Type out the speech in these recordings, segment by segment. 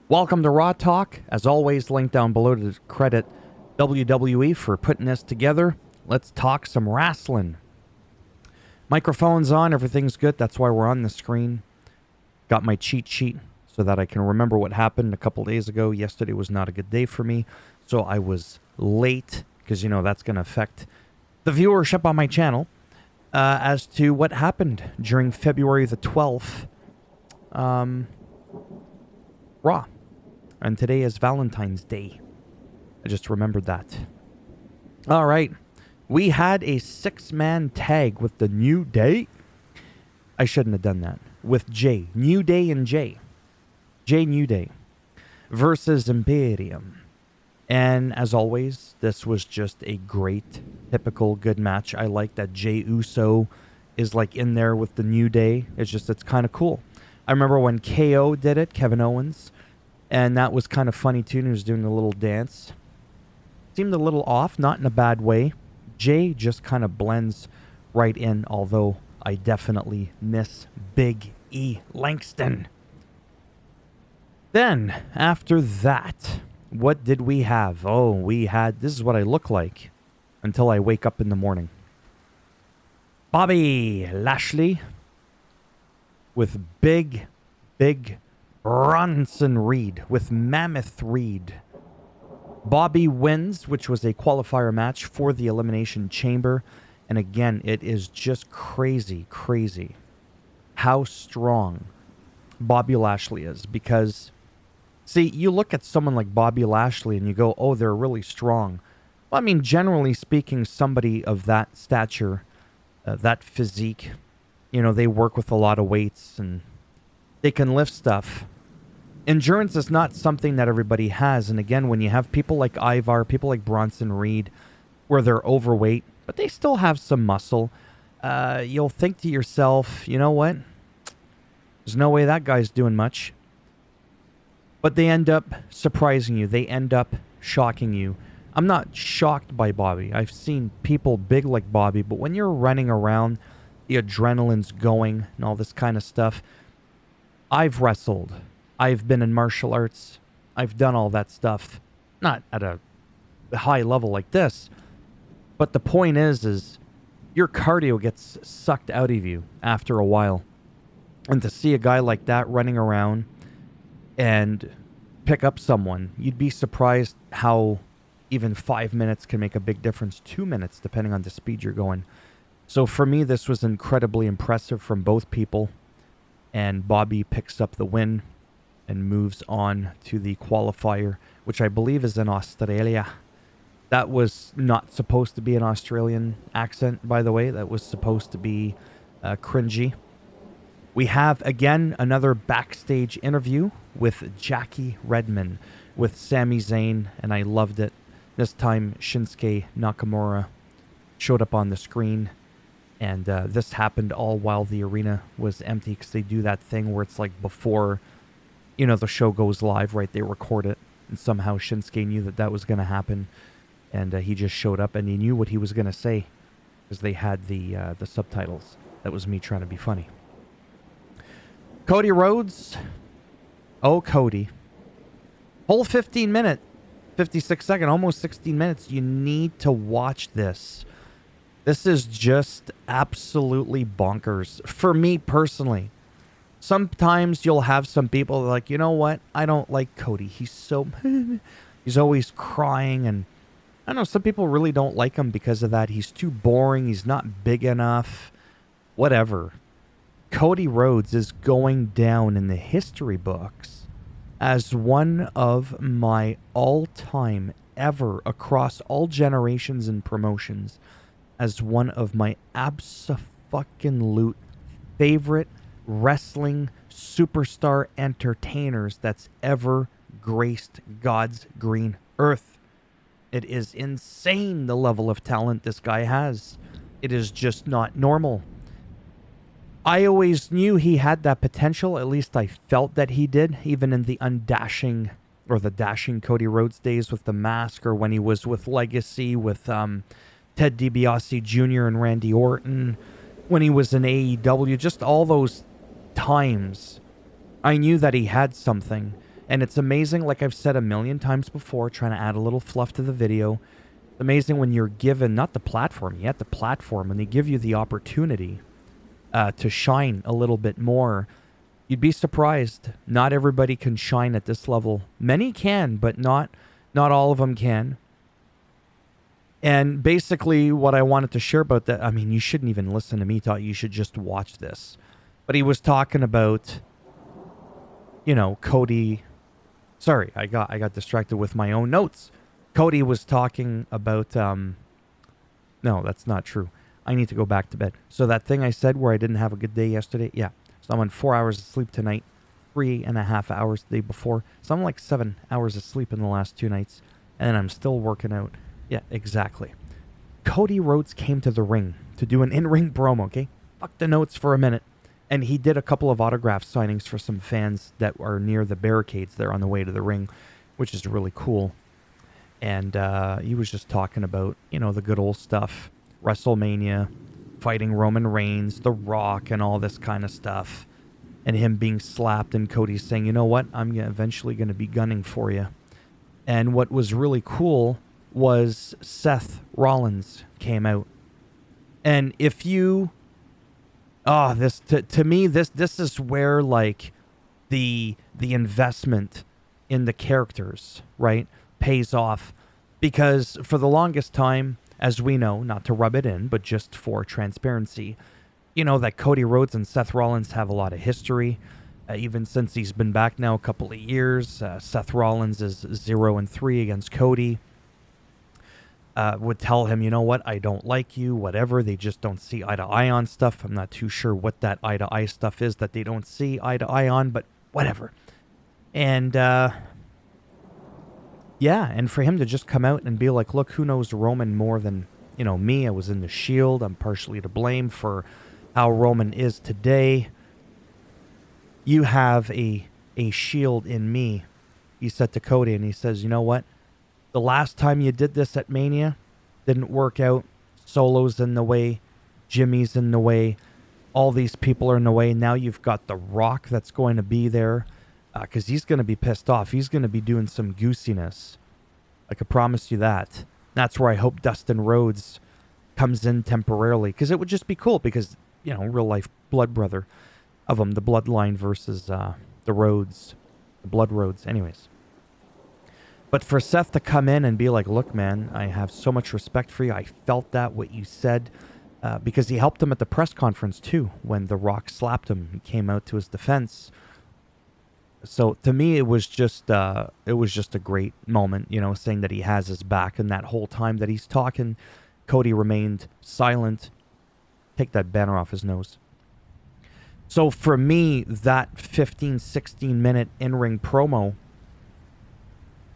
Welcome to Raw Talk. As always, link down below to credit WWE for putting this together. Let's talk some wrestling. Microphone's on, everything's good. That's why we're on the screen. Got my cheat sheet so that I can remember what happened a couple days ago. Yesterday was not a good day for me, so I was late because, that's going to affect the viewership on my channel as to what happened during February the 12th. Raw. And today is Valentine's Day. I just remembered that. All right. We had a 6-man tag with the New Day. I shouldn't have done that. With Jay. New Day and Jay. Jay New Day. Versus Imperium. And as always, this was just a great, typical good match. I like that Jay Uso is like in there with the New Day. It's kind of cool. I remember when KO did it, Kevin Owens. And that was kind of funny too. He was doing a little dance. Seemed a little off, not in a bad way. Jay just kind of blends right in, although I definitely miss Big E Langston. Then, after that, what did we have? Oh, this is what I look like until I wake up in the morning. Bobby Lashley with Big Bronson Reed, with Mammoth Reed. Bobby wins, which was a qualifier match for the Elimination Chamber. And again, it is just crazy how strong Bobby Lashley is. Because, see, you look at someone like Bobby Lashley and you go, oh, they're really strong. Well, I mean, generally speaking, somebody of that stature, that physique, they work with a lot of weights and they can lift stuff. Endurance is not something that everybody has. And again, when you have people like Ivar, people like Bronson Reed, where they're overweight, but they still have some muscle, you'll think to yourself, you know what? There's no way that guy's doing much. But they end up surprising you. They end up shocking you. I'm not shocked by Bobby. I've seen people big like Bobby, but when you're running around, the adrenaline's going and all this kind of stuff. I've wrestled. I've been in martial arts. I've done all that stuff. Not at a high level like this. But the point is your cardio gets sucked out of you after a while. And to see a guy like that running around and pick up someone, you'd be surprised how even 5 minutes can make a big difference. 2 minutes, depending on the speed you're going. So for me, this was incredibly impressive from both people. And Bobby picks up the win and moves on to the qualifier, which I believe is in Australia. That was not supposed to be an Australian accent, by the way. That was supposed to be cringy. We have, again, another backstage interview with Jackie Redmond with Sami Zayn, and I loved it. This time, Shinsuke Nakamura showed up on the screen. And this happened all while the arena was empty because they do that thing where it's like before, the show goes live, right? They record it. And somehow Shinsuke knew that was going to happen. And he just showed up and he knew what he was going to say because they had the subtitles. That was me trying to be funny. Cody Rhodes. Oh, Cody. Whole 15 minute, 56 second, almost 16 minutes. You need to watch this. This is just absolutely bonkers for me personally. Sometimes you'll have some people like, you know what? I don't like Cody. He's he's always crying. And I don't know, some people really don't like him because of that. He's too boring. He's not big enough. Whatever. Cody Rhodes is going down in the history books as one of my all-time ever across all generations and promotions as one of my abso-fucking-lute favorite wrestling superstar entertainers that's ever graced God's green earth. It is insane the level of talent this guy has. It is just not normal. I always knew he had that potential. At least I felt that he did, even in the undashing or the dashing Cody Rhodes days with the mask, or when he was with Legacy with Ted DiBiase Jr. and Randy Orton, when he was in AEW, just all those times I knew that he had something. And it's amazing, like I've said a million times before, trying to add a little fluff to the video. It's amazing when you're given, not the platform, yet the platform, and they give you the opportunity to shine a little bit more. You'd be surprised. Not everybody can shine at this level. Many can, but not all of them can. And basically what I wanted to share about that, I mean, you shouldn't even listen to me talk. You should just watch this. But he was talking about, Cody. Sorry, I got distracted with my own notes. Cody was talking about, no, that's not true. I need to go back to bed. So that thing I said where I didn't have a good day yesterday, yeah. So I'm on 4 hours of sleep tonight, 3.5 hours the day before. So I'm like 7 hours of sleep in the last 2 nights. And then I'm still working out. Yeah, exactly. Cody Rhodes came to the ring to do an in-ring promo, okay? Fuck the notes for a minute. And he did a couple of autograph signings for some fans that are near the barricades there on the way to the ring, which is really cool. And he was just talking about, the good old stuff. WrestleMania, fighting Roman Reigns, The Rock, and all this kind of stuff. And him being slapped, and Cody saying, you know what? I'm eventually going to be gunning for you. And what was really cool was Seth Rollins came out. And if you... this to me, this is where, like, the investment in the characters, right, pays off. Because for the longest time, as we know, not to rub it in, but just for transparency, that Cody Rhodes and Seth Rollins have a lot of history. Even since he's been back now a couple of years, Seth Rollins is 0-3 against Cody. Would tell him, you know what, I don't like you, whatever. They just don't see eye to eye on stuff. I'm not too sure what that eye to eye stuff is that they don't see eye to eye on, but whatever. And, and for him to just come out and be like, look, who knows Roman more than, me? I was in the Shield. I'm partially to blame for how Roman is today. You have a shield in me, he said to Cody, and he says, you know what? The last time you did this at Mania didn't work out. Solo's in the way. Jimmy's in the way. All these people are in the way. Now you've got The Rock that's going to be there because he's going to be pissed off. He's going to be doing some goosiness. I can promise you that. That's where I hope Dustin Rhodes comes in temporarily, because it would just be cool because, real life blood brother of him, the bloodline versus the Rhodes, the Blood Rhodes. Anyways. But for Seth to come in and be like, look, man, I have so much respect for you. I felt that, what you said, because he helped him at the press conference, too, when The Rock slapped him. He came out to his defense. So to me, it was just a great moment, saying that he has his back. And that whole time that he's talking, Cody remained silent. Take that banner off his nose. So for me, that 15, 16-minute in-ring promo,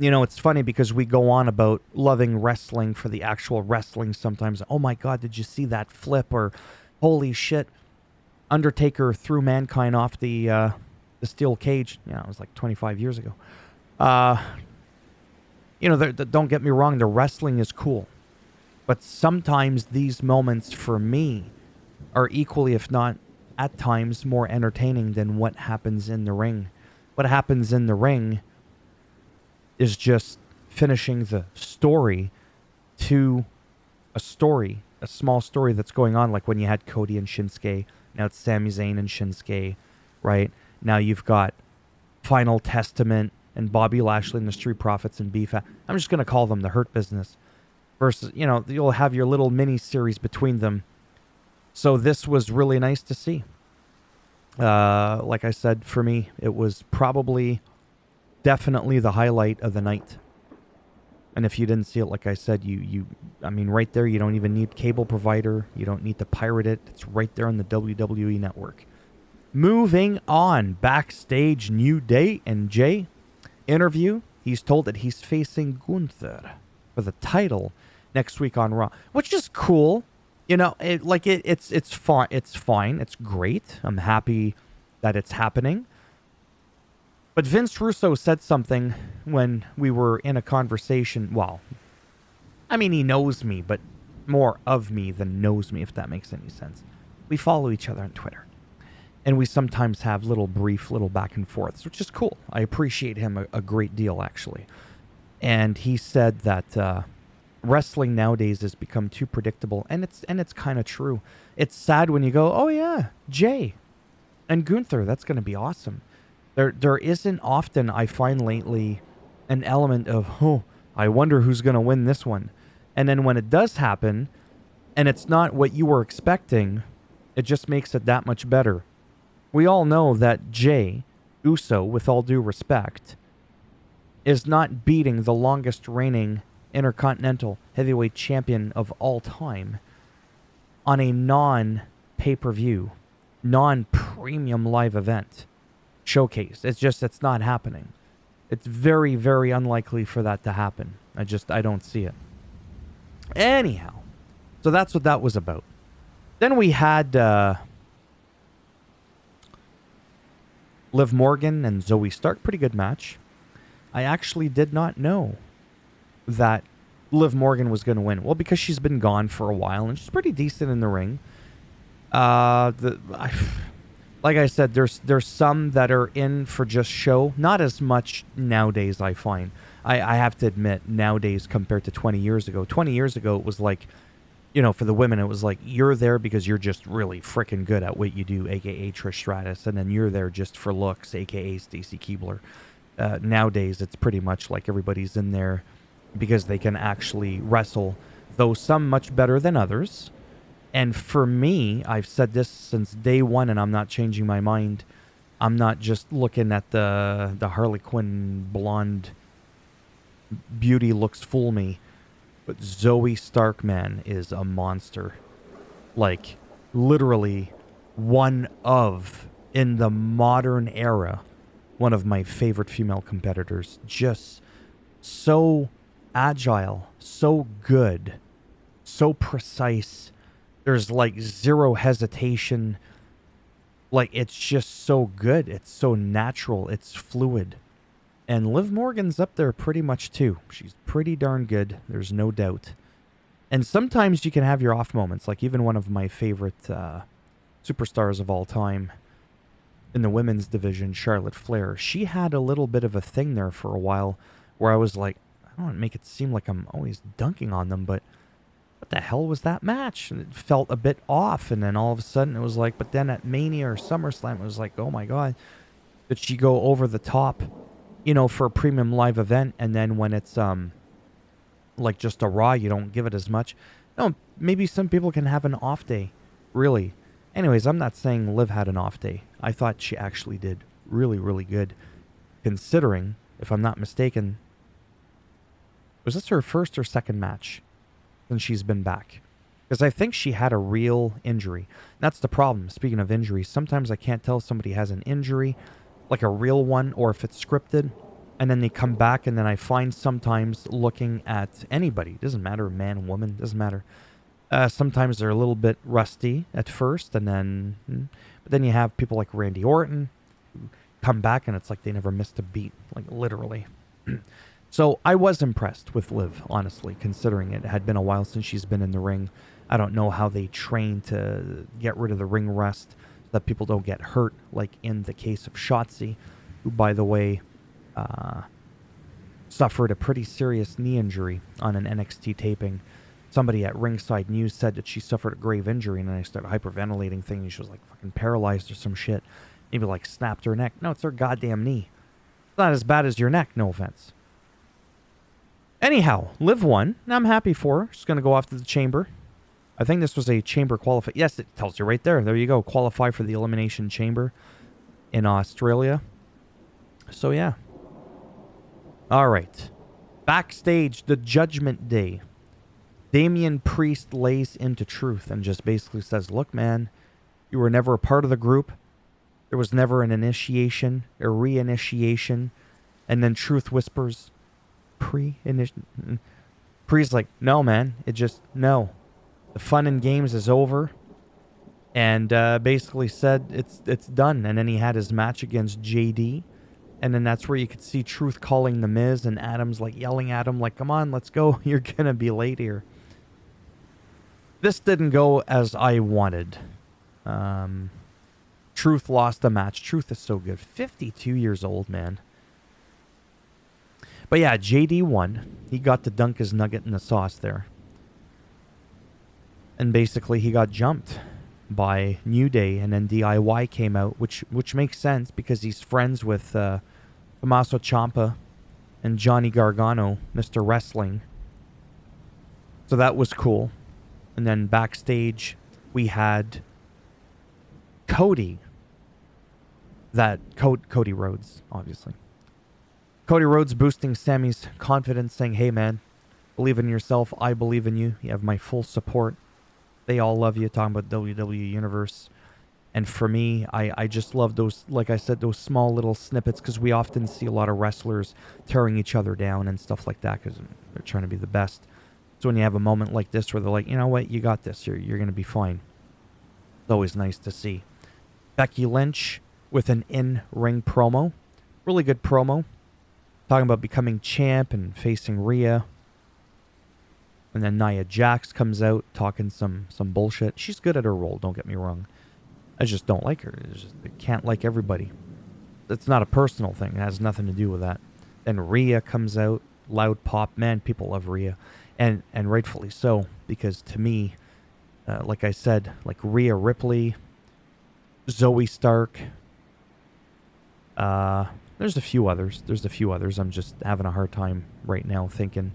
it's funny because we go on about loving wrestling for the actual wrestling sometimes. Oh my God, did you see that flip? Or holy shit, Undertaker threw Mankind off the steel cage. It was like 25 years ago. Don't get me wrong, the wrestling is cool. But sometimes these moments for me are equally, if not at times, more entertaining than what happens in the ring. What happens in the ring is just finishing the story to a small story that's going on, like when you had Cody and Shinsuke. Now it's Sami Zayn and Shinsuke, right? Now you've got Final Testament and Bobby Lashley and the Street Profits and Beef. I'm just going to call them the Hurt Business. Versus, you'll have your little mini-series between them. So this was really nice to see. Like I said, for me, it was definitely the highlight of the night. And if you didn't see it, like I said, right there, you don't even need cable provider. You don't need to pirate it. It's right there on the WWE network. Moving on, backstage, New Day and Jay interview. He's told that he's facing Gunther for the title next week on Raw, which is cool. It's fine. It's fine. It's great. I'm happy that it's happening. But Vince Russo said something when we were in a conversation. Well, I mean, he knows me, but more of me than knows me, if that makes any sense. We follow each other on Twitter. And we sometimes have little brief, little back and forths, which is cool. I appreciate him a great deal, actually. And he said that wrestling nowadays has become too predictable, and it's kind of true. It's sad when you go, oh yeah, Jay and Gunther, that's going to be awesome. There isn't often, I find lately, an element of, oh, I wonder who's going to win this one. And then when it does happen, and it's not what you were expecting, it just makes it that much better. We all know that Jay Uso, with all due respect, is not beating the longest reigning Intercontinental Heavyweight Champion of all time on a non-pay-per-view, non-premium live event showcase. It's not happening. It's very, very unlikely for that to happen. I don't see it. Anyhow, so that's what that was about. Then we had Liv Morgan and Zoe Stark. Pretty good match. I actually did not know that Liv Morgan was going to win. Well, because she's been gone for a while and she's pretty decent in the ring. Like I said, there's some that are in for just show. Not as much nowadays, I find. I have to admit, nowadays compared to 20 years ago. 20 years ago, it was like, for the women, it was like, you're there because you're just really freaking good at what you do, a.k.a. Trish Stratus, and then you're there just for looks, a.k.a. Stacy Keibler. Nowadays, it's pretty much like everybody's in there because they can actually wrestle, though some much better than others. And for me, I've said this since day one, and I'm not changing my mind. I'm not just looking at the Harley Quinn blonde beauty looks fool me. But Zoe Stark, man, is a monster. Like, literally one of, in the modern era, one of my favorite female competitors. Just so agile, so good, so precise. There's like zero hesitation. Like, it's just so good. It's so natural. It's fluid. And Liv Morgan's up there pretty much too. She's pretty darn good. There's no doubt. And sometimes you can have your off moments. Like even one of my favorite superstars of all time in the women's division, Charlotte Flair. She had a little bit of a thing there for a while where I was like, I don't want to make it seem like I'm always dunking on them, but what the hell was that match? And it felt a bit off. And then all of a sudden it was like, but then at Mania or SummerSlam, it was like, oh my God, did she go over the top, for a premium live event? And then when it's like just a Raw, you don't give it as much. No, maybe some people can have an off day, really. Anyways, I'm not saying Liv had an off day. I thought she actually did really, really good, considering, if I'm not mistaken, was this her first or second match since she's been back? Because I think she had a real injury. That's the problem. Speaking of injuries, sometimes I can't tell if somebody has an injury, like a real one, or if it's scripted, and then they come back, and then I find sometimes looking at anybody, doesn't matter, man, woman, doesn't matter, sometimes they're a little bit rusty at first, and then, but then you have people like Randy Orton who come back, and it's like they never missed a beat, like literally. So I was impressed with Liv, honestly, considering it had been a while since she's been in the ring. I don't know how they train to get rid of the ring rust so that people don't get hurt, like in the case of Shotzi, who, by the way, suffered a pretty serious knee injury on an NXT taping. Somebody at Ringside News said that she suffered a grave injury, and then I started hyperventilating, thinking she was like fucking paralyzed or some shit. Maybe like snapped her neck. No, it's her goddamn knee. It's not as bad as your neck, no offense. Anyhow, Liv won, and I'm happy for her. She's going to go off to the Chamber. I think this was a Chamber qualify. Yes, it tells you right there. There you go. Qualify for the Elimination Chamber in Australia. So, yeah. All right. Backstage, the Judgment Day. Damian Priest lays into Truth and just basically says, look, man, you were never a part of the group. There was never an initiation, a reinitiation. And then Truth whispers, Priest's like, no, man. It just, no. The fun and games is over. And basically said it's done. And then he had his match against JD. And then that's where you could see Truth calling The Miz, and Adam's like yelling at him like, come on, let's go. You're going to be late here. This didn't go as I wanted. Truth lost the match. Truth is so good. 52 years old, man. But yeah, JD won. He got to dunk his nugget in the sauce there. And basically he got jumped by New Day, and then DIY came out, which makes sense because he's friends with Tommaso Ciampa and Johnny Gargano, Mr. Wrestling. So that was cool. And then backstage we had Cody. Cody Rhodes, obviously. Cody Rhodes boosting Sammy's confidence, saying, hey man, believe in yourself. I believe in you. You have my full support. They all love you, talking about WWE Universe. And for me, I just love those, like I said, those small little snippets, because we often see a lot of wrestlers tearing each other down and stuff like that because they're trying to be the best. So when you have a moment like this where they're like, you know what, you got this. You're going to be fine. It's always nice to see. Becky Lynch with an in-ring promo. Really good promo. Talking about becoming champ and facing Rhea. And then Nia Jax comes out talking some bullshit. She's good at her role, don't get me wrong. I just don't like her. I can't like everybody. It's not a personal thing. It has nothing to do with that. Then Rhea comes out. Loud pop. Man, people love Rhea. And rightfully so. Because to me, like I said, like Rhea Ripley, Zoe Stark. There's a few others. I'm just having a hard time right now thinking.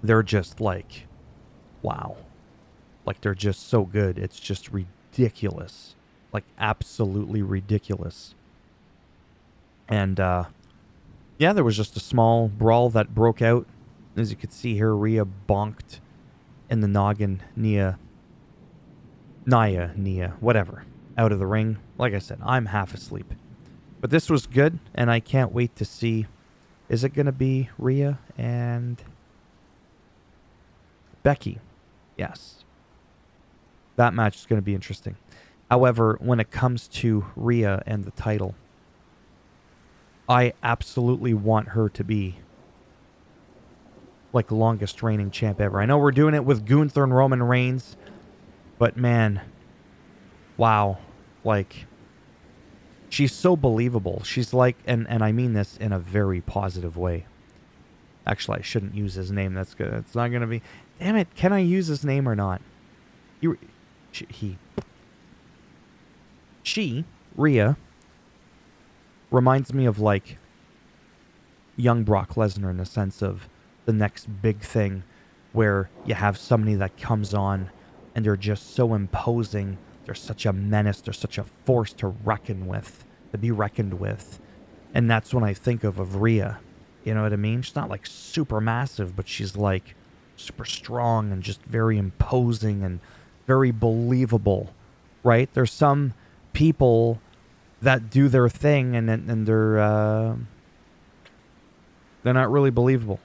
They're just like, wow. Like they're just so good. It's just ridiculous. Like absolutely ridiculous. And yeah, there was just a small brawl that broke out. As you could see here, Rhea bonked in the noggin Nia, whatever, out of the ring. Like I said, I'm half asleep. But this was good, and I can't wait to see, is it going to be Rhea and Becky? Yes. That match is going to be interesting. However, when it comes to Rhea and the title, I absolutely want her to be like the longest reigning champ ever. I know we're doing it with Gunther and Roman Reigns, but man, wow. Like, she's so believable. She's like, and I mean this in a very positive way. Actually, I shouldn't use his name. That's good. It's not going to be... Damn it, can I use his name or not? She, Rhea, reminds me of like young Brock Lesnar in the sense of the next big thing where you have somebody that comes on and they're just so imposing. They're such a menace. They're such a force to be reckoned with. And that's when I think of Rhea. You know what I mean? She's not like super massive, but she's like super strong and just very imposing and very believable, right? There's some people that do their thing and they're not really believable.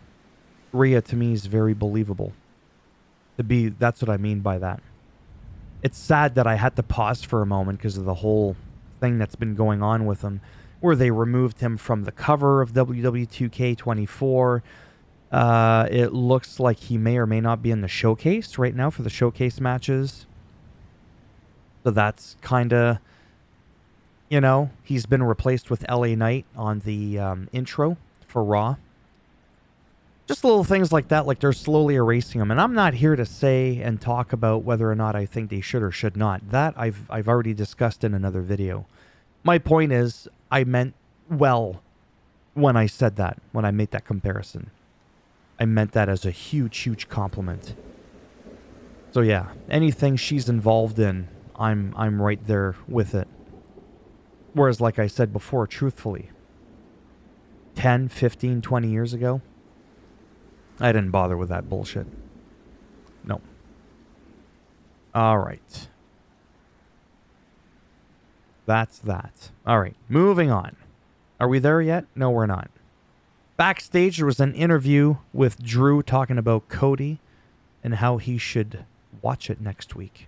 Rhea to me is very believable. That's what I mean by that. It's sad that I had to pause for a moment because of the whole thing that's been going on with him, where they removed him from the cover of WWE 2K24. It looks like he may or may not be in the showcase right now for the showcase matches. So that's kind of, he's been replaced with LA Knight on the intro for Raw. Just little things like that, like they're slowly erasing him. And I'm not here to say and talk about whether or not I think they should or should not. That I've already discussed in another video. My point is, I meant well when I said that, when I made that comparison. I meant that as a huge, huge compliment. So yeah, anything she's involved in, I'm right there with it. Whereas, like I said before, truthfully, 10, 15, 20 years ago, I didn't bother with that bullshit. No. All right. That's that. All right, moving on. Are we there yet? No, we're not. Backstage, there was an interview with Drew talking about Cody and how he should watch it next week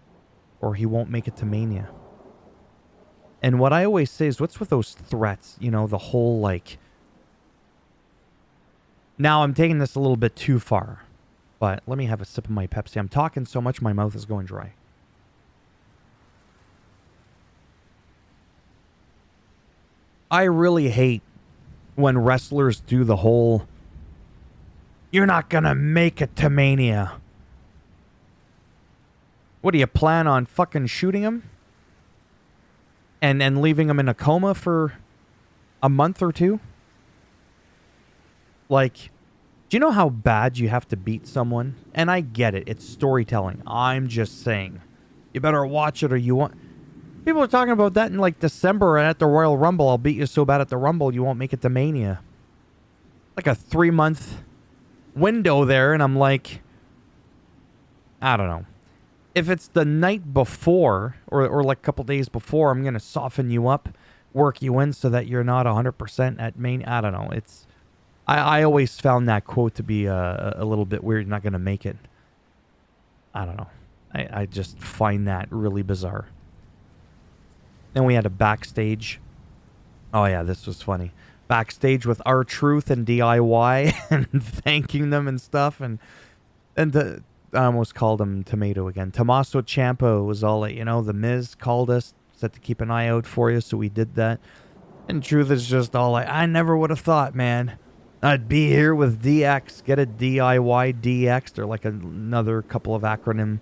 or he won't make it to Mania. And what I always say is, what's with those threats? The whole like... Now, I'm taking this a little bit too far, but let me have a sip of my Pepsi. I'm talking so much, my mouth is going dry. I really hate when wrestlers do the whole, you're not going to make it to Mania. What do you plan on fucking shooting him? And leaving him in a coma for a month or two? Like, do you know how bad you have to beat someone? And I get it. It's storytelling. I'm just saying. You better watch it or you won't. People are talking about that in like December and at the Royal Rumble. I'll beat you so bad at the Rumble you won't make it to Mania. Like a 3-month window there. And I'm like, I don't know. If it's the night before or like a couple days before, I'm going to soften you up, work you in so that you're not 100% at Mania. I don't know. It's... I always found that quote to be a little bit weird. You're not going to make it. I don't know. I just find that really bizarre. Then we had a backstage. Oh, yeah, this was funny. Backstage with R-Truth and DIY and thanking them and stuff. And I almost called him Tomato again. Tommaso Ciampa was all like, The Miz called us, said to keep an eye out for you, so we did that. And Truth is just all like, I never would have thought, man, I'd be here with DX. Get a DIY DX. They're like another couple of acronym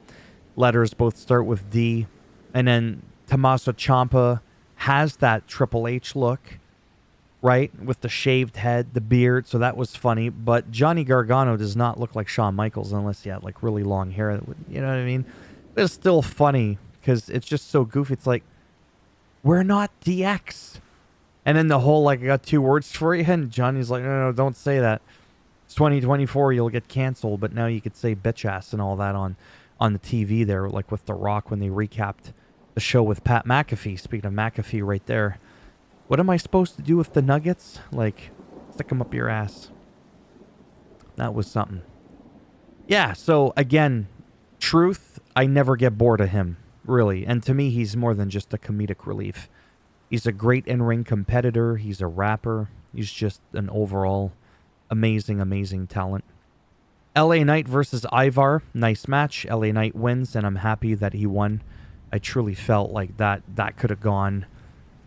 letters, both start with D. And then Tommaso Ciampa has that Triple H look, right? With the shaved head, the beard. So that was funny. But Johnny Gargano does not look like Shawn Michaels unless he had like really long hair. You know what I mean? But it's still funny because it's just so goofy. It's like, we're not DX. And then the whole, like, I got 2 words for you. And Johnny's like, no, don't say that. It's 2024. You'll get canceled. But now you could say bitch ass and all that on the TV there, like with The Rock when they recapped the show with Pat McAfee. Speaking of McAfee right there. What am I supposed to do with the nuggets? Like, stick them up your ass. That was something. Yeah, so, again, Truth, I never get bored of him, really. And to me, he's more than just a comedic relief. He's a great in-ring competitor. He's a rapper. He's just an overall amazing, amazing talent. LA Knight versus Ivar. Nice match. LA Knight wins, and I'm happy that he won. I truly felt like that could have gone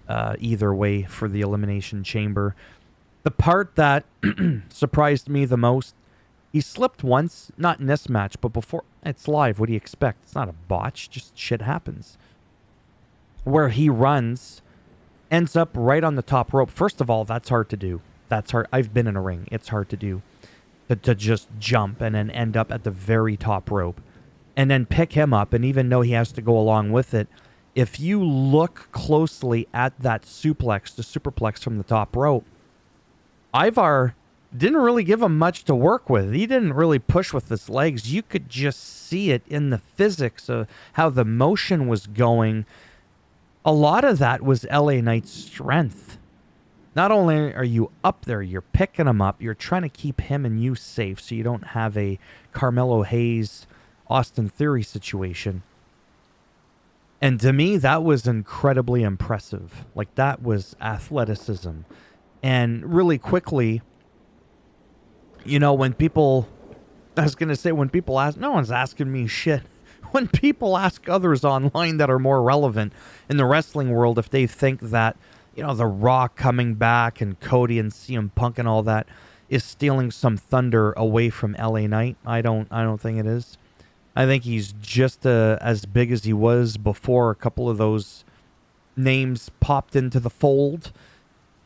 either way for the Elimination Chamber. The part that surprised me the most, he slipped once, not in this match, but before. It's live. What do you expect? It's not a botch. Just shit happens. Where he runs... ends up right on the top rope. First of all, that's hard to do. That's hard. I've been in a ring. It's hard to do. To just jump and then end up at the very top rope. And then pick him up. And even though he has to go along with it, if you look closely at that suplex, the superplex from the top rope, Ivar didn't really give him much to work with. He didn't really push with his legs. You could just see it in the physics of how the motion was going. A lot of that was LA Knight's strength. Not only are you up there, you're picking him up, you're trying to keep him and you safe so you don't have a Carmelo Hayes, Austin Theory situation. And to me, that was incredibly impressive. Like, that was athleticism. And really quickly, when people... I was going to say, when people ask... No one's asking me shit. When people ask others online that are more relevant in the wrestling world if they think that, The Rock coming back and Cody and CM Punk and all that is stealing some thunder away from LA Knight, I don't think it is. I think he's just as big as he was before a couple of those names popped into the fold.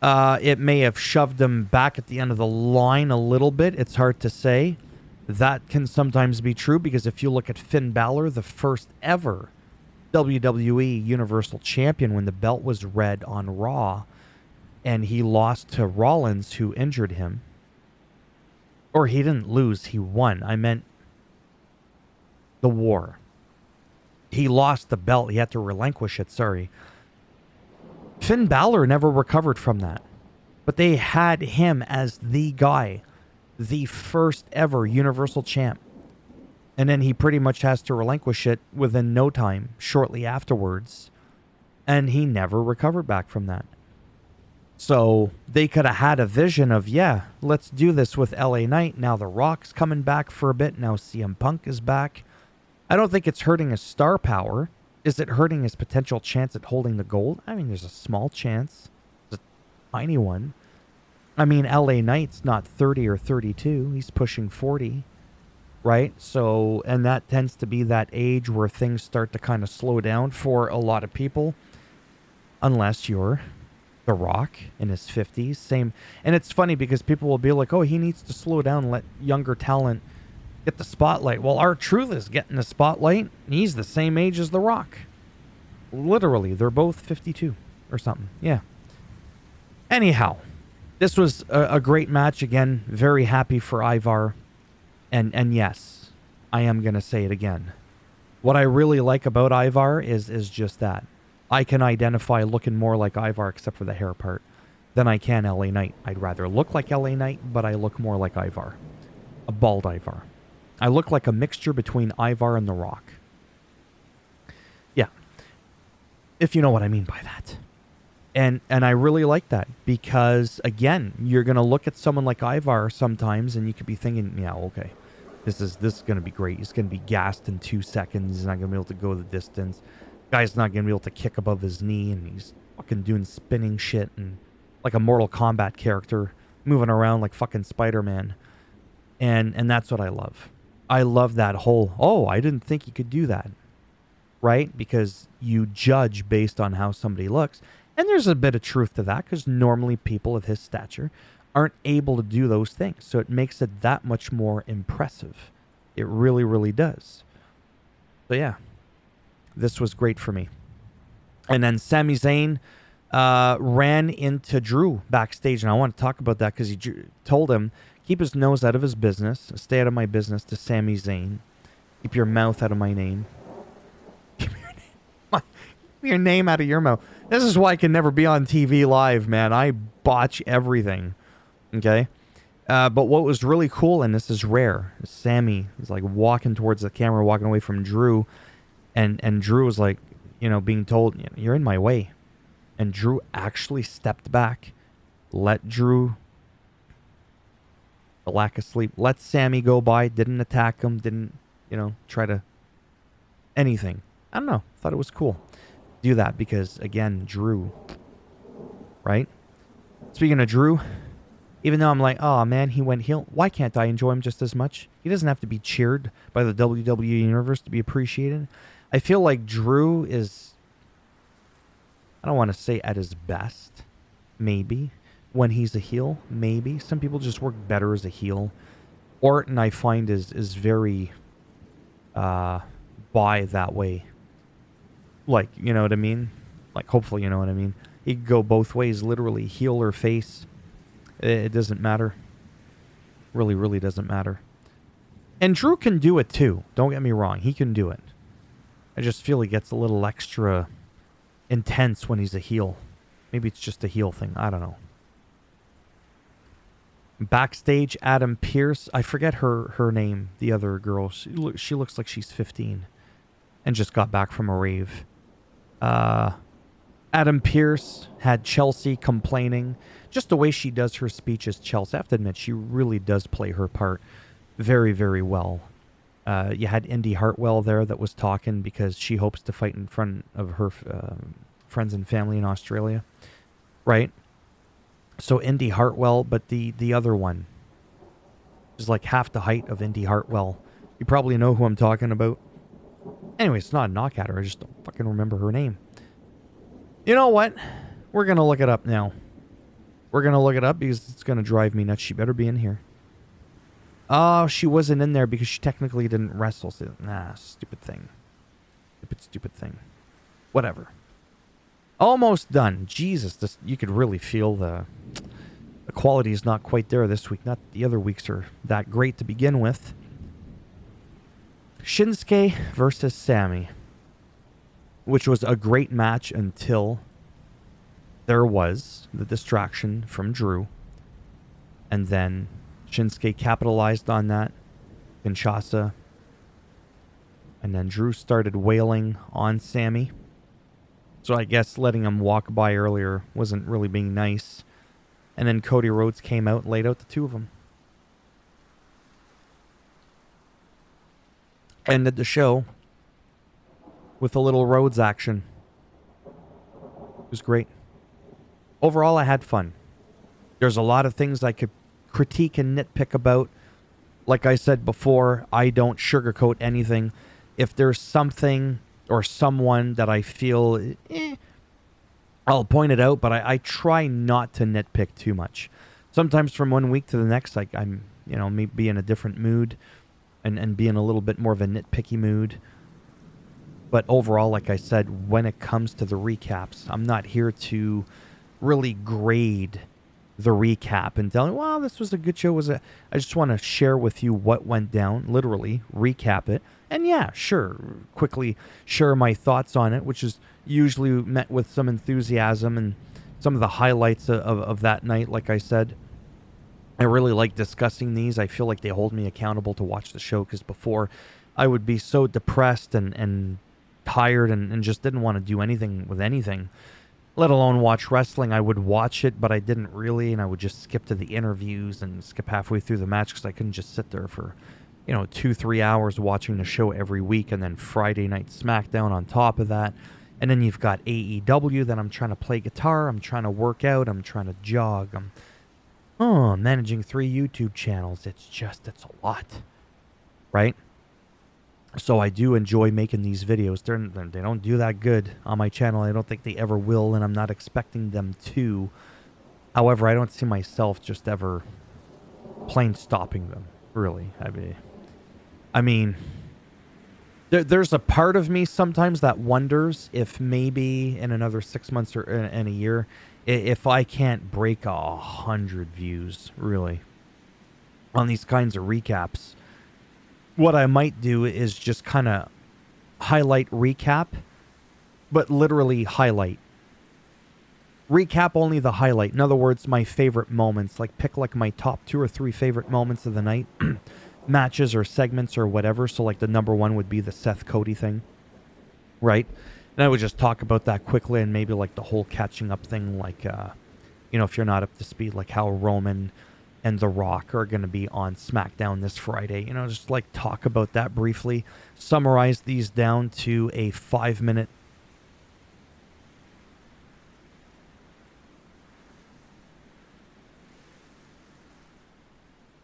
It may have shoved him back at the end of the line a little bit. It's hard to say. That can sometimes be true because if you look at Finn Balor, the first ever WWE Universal Champion when the belt was red on Raw, and he lost to Rollins, who injured him. Or he didn't lose, he won. I meant the war. He lost the belt. He had to relinquish it, sorry. Finn Balor never recovered from that. But they had him as the guy. The first ever Universal Champ. And then he pretty much has to relinquish it within no time, shortly afterwards. And he never recovered back from that. So they could have had a vision of, yeah, let's do this with LA Knight. Now The Rock's coming back for a bit. Now CM Punk is back. I don't think it's hurting his star power. Is it hurting his potential chance at holding the gold? I mean, there's a small chance. tiny one. I mean, LA Knight's not 30 or 32. He's pushing 40, right? So, and that tends to be that age where things start to kind of slow down for a lot of people, unless you're The Rock in his 50s. Same. And it's funny because people will be like, oh, he needs to slow down and let younger talent get the spotlight. Well, R-Truth is getting the spotlight. He's the same age as The Rock. Literally, they're both 52 or something. Yeah. Anyhow, this was a great match. Again, very happy for Ivar. And yes, I am going to say it again. What I really like about Ivar is just that. I can identify looking more like Ivar, except for the hair part, than I can LA Knight. I'd rather look like LA Knight, but I look more like Ivar. A bald Ivar. I look like a mixture between Ivar and The Rock. Yeah. If you know what I mean by that. And I really like that because, again, you're going to look at someone like Ivar sometimes and you could be thinking, yeah, okay, this is going to be great. He's going to be gassed in 2 seconds. He's not going to be able to go the distance. Guy's not going to be able to kick above his knee, and he's fucking doing spinning shit and like a Mortal Kombat character moving around like fucking Spider-Man. And that's what I love. I love that whole, oh, I didn't think he could do that. Right? Because you judge based on how somebody looks. And there's a bit of truth to that because normally people of his stature aren't able to do those things. So it makes it that much more impressive. It really, really does. So yeah, this was great for me. And then Sami Zayn ran into Drew backstage. And I want to talk about that because he told him, keep his nose out of his business. Stay out of my business to Sami Zayn. Keep your mouth out of my name. Keep your name out of your mouth. This is why I can never be on TV live, man. I botch everything. Okay? But what was really cool, and this is rare, Sammy is like walking towards the camera, walking away from Drew. And Drew was like, being told, you're in my way. And Drew actually stepped back, let Drew, the lack of sleep, let Sammy go by, didn't attack him, didn't, try to anything. I don't know. Thought it was cool. Do that because, again, Drew, right? Speaking of Drew, even though I'm like, oh man, he went heel, why can't I enjoy him just as much? He doesn't have to be cheered by the WWE Universe to be appreciated. I feel like Drew is, I don't want to say at his best, maybe, when he's a heel, maybe. Some people just work better as a heel. Orton, I find, is very by that way. Like, you know what I mean? Like, hopefully you know what I mean. He could go both ways, literally, heel or face. It doesn't matter. Really, really doesn't matter. And Drew can do it too. Don't get me wrong. He can do it. I just feel he gets a little extra intense when he's a heel. Maybe it's just a heel thing. I don't know. Backstage, Adam Pearce. I forget her name, the other girl. She looks like she's 15 and just got back from a rave. Adam Pearce had Chelsea complaining. Just the way she does her speech as Chelsea. I have to admit, she really does play her part very, very well. You had Indy Hartwell there that was talking because she hopes to fight in front of her friends and family in Australia. Right? So Indy Hartwell, but the other one is like half the height of Indy Hartwell. You probably know who I'm talking about. Anyway, it's not a knock at her. I just don't fucking remember her name. You know what? We're going to look it up now. We're going to look it up because it's going to drive me nuts. She better be in here. Oh, she wasn't in there because she technically didn't wrestle. So, nah, stupid thing. Stupid thing. Whatever. Almost done. Jesus, you could really feel the quality is not quite there this week. Not the other weeks are that great to begin with. Shinsuke versus Sammy, which was a great match until there was the distraction from Drew. And then Shinsuke capitalized on that. Kinshasa. And then Drew started wailing on Sammy. So I guess letting him walk by earlier wasn't really being nice. And then Cody Rhodes came out and laid out the two of them. Ended the show with a little Rhodes action. It was great. overall, I had fun. There's a lot of things I could critique and nitpick about. Like I said before, I don't sugarcoat anything. If there's something or someone that I feel, I'll point it out, but I try not to nitpick too much. Sometimes from one week to the next, like I'm, maybe in a different mood and be in a little bit more of a nitpicky mood. But overall, like I said, when it comes to the recaps, I'm not here to really grade the recap and tell you, well, this was a good show. I just want to share with you what went down, literally recap it. And yeah, sure, quickly share my thoughts on it, which is usually met with some enthusiasm and some of the highlights of that night. Like I said, I really like discussing these. I feel like they hold me accountable to watch the show, because before I would be so depressed and tired and just didn't want to do anything with anything, let alone watch wrestling. I would watch it, but I didn't really, and I would just skip to the interviews and skip halfway through the match because I couldn't just sit there for, 2-3 hours watching the show every week, and then Friday night SmackDown on top of that. And then you've got AEW, then I'm trying to play guitar, I'm trying to work out, I'm trying to jog, I'm managing 3 YouTube channels. It's a lot, right? So I do enjoy making these videos. They don't do that good on my channel. I don't think they ever will, and I'm not expecting them to. However, I don't see myself just ever plain stopping them, really. I mean, there's a part of me sometimes that wonders if maybe in another 6 months or in a year, if I can't break 100 views, really, on these kinds of recaps. What I might do is just kind of highlight recap, but literally highlight. Recap only the highlight. In other words, my favorite moments. Like pick like my top 2 or 3 favorite moments of the night. Matches or segments or whatever. So like the number 1 would be the Seth Cody thing. Right? And I would just talk about that quickly, and maybe like the whole catching up thing. Like, if you're not up to speed, like how Roman and The Rock are going to be on SmackDown this Friday. Just like talk about that briefly. Summarize these down to a 5-minute.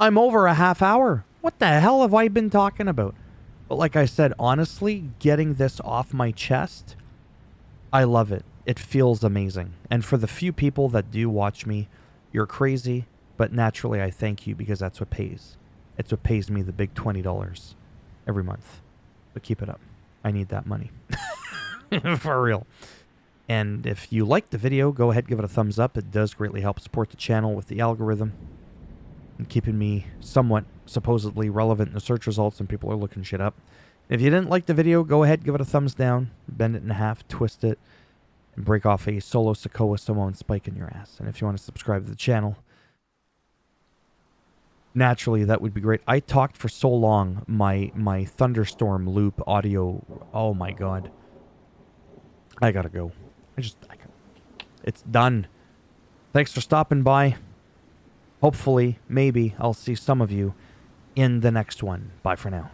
I'm over a half hour. What the hell have I been talking about? But like I said, honestly, getting this off my chest, I love it. It feels amazing. And for the few people that do watch me, you're crazy. But naturally, I thank you, because that's what pays. It's what pays me the big $20 every month. But keep it up. I need that money. For real. And if you like the video, go ahead, give it a thumbs up. It does greatly help support the channel with the algorithm and keeping me somewhat supposedly relevant in the search results when people are looking shit up. If you didn't like the video, go ahead, give it a thumbs down, bend it in half, twist it, and break off a solo Sokoa Samoan spike in your ass. And if you want to subscribe to the channel, naturally, that would be great. I talked for so long, my thunderstorm loop audio. Oh my god. I gotta go. It's done. Thanks for stopping by. Hopefully, maybe, I'll see some of you in the next one. Bye for now.